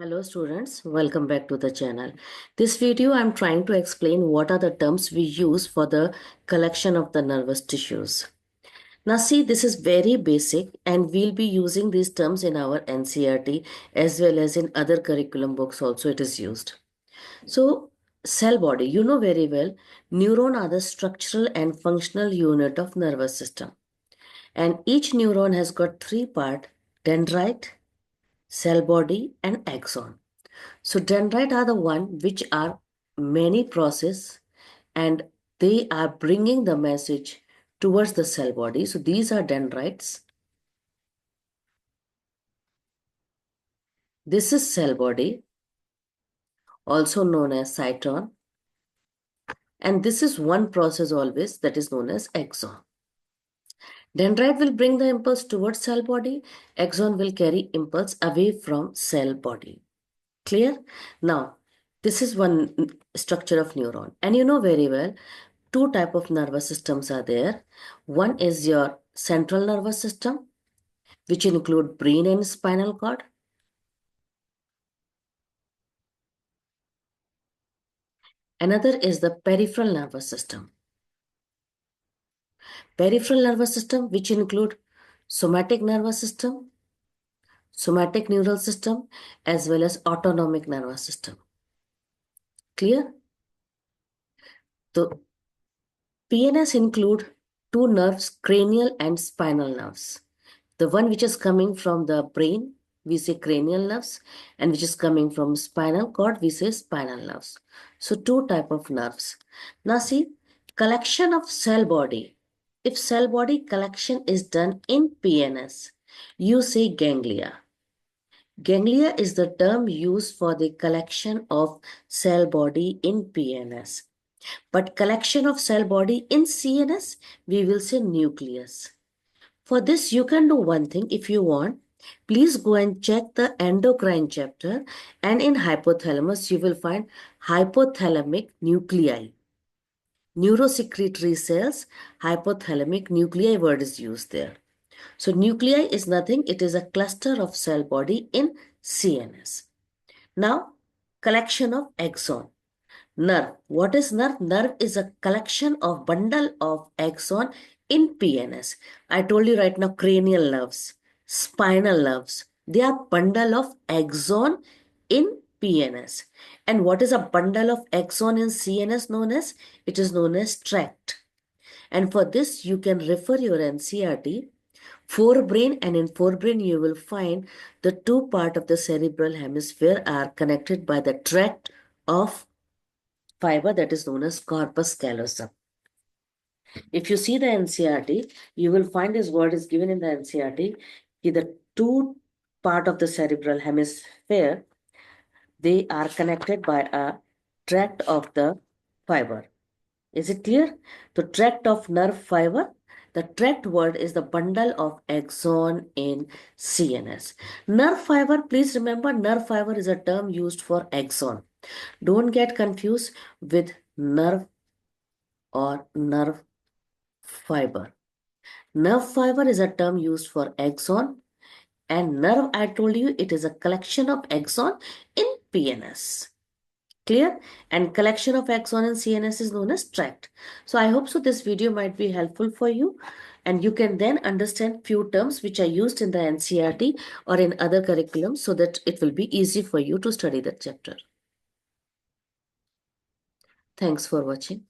Hello students, welcome back to the channel. This video I'm trying to explain what are the terms we use for the collection of the nervous tissues. Now see, this is very basic and we'll be using these terms in our NCERT as well as in other curriculum books also it is used. So cell body, you know very well, neuron are the structural and functional unit of nervous system. And each neuron has got three parts: dendrite, cell body and axon. So dendrite are the one which are many process and they are bringing the message towards the cell body. So these are dendrites. This is cell body, also known as cyton. And this is one process always that is known as axon. Dendrite will bring the impulse towards cell body. Axon will carry impulse away from cell body. Clear? Now, this is one structure of neuron. And you know very well, two type of nervous systems are there. One is your central nervous system, which include brain and spinal cord. Another is the peripheral nervous system. Peripheral nervous system, which include somatic nervous system, somatic neural system, as well as autonomic nervous system. Clear? So PNS include two nerves, cranial and spinal nerves. The one which is coming from the brain, we say cranial nerves, and which is coming from spinal cord, we say spinal nerves. So two type of nerves. Now see, collection of cell body. If cell body collection is done in PNS, you say ganglia. Ganglia is the term used for the collection of cell body in PNS. But collection of cell body in CNS, we will say nucleus. For this, you can do one thing if you want. Please go and check the endocrine chapter, and in hypothalamus, you will find hypothalamic nuclei. Neurosecretory cells, hypothalamic nuclei word is used there. So nuclei is nothing, it is a cluster of cell body in CNS. Now, collection of axon. Nerve. What is nerve? Nerve is a collection of bundle of axon in PNS. I told you right now cranial nerves, spinal nerves. They are bundle of axon in PNS. And what is a bundle of axon in CNS known as? It is known as tract. And for this you can refer your NCERT forebrain, and in forebrain you will find the two part of the cerebral hemisphere are connected by the tract of fiber that is known as corpus callosum. If you see the NCERT, you will find this word is given in the NCERT. The two part of the cerebral hemisphere, they are connected by a tract of the fiber. Is it clear? The tract of nerve fiber. The tract word is the bundle of axon in CNS. Nerve fiber, please remember, nerve fiber is a term used for axon. Don't get confused with nerve or nerve fiber. Nerve fiber is a term used for axon, and nerve, I told you, it is a collection of axon in PNS. Clear? And collection of axon in CNS is known as tract. So I hope so this video might be helpful for you, and you can then understand few terms which are used in the NCERT or in other curriculums so that it will be easy for you to study that chapter. Thanks for watching.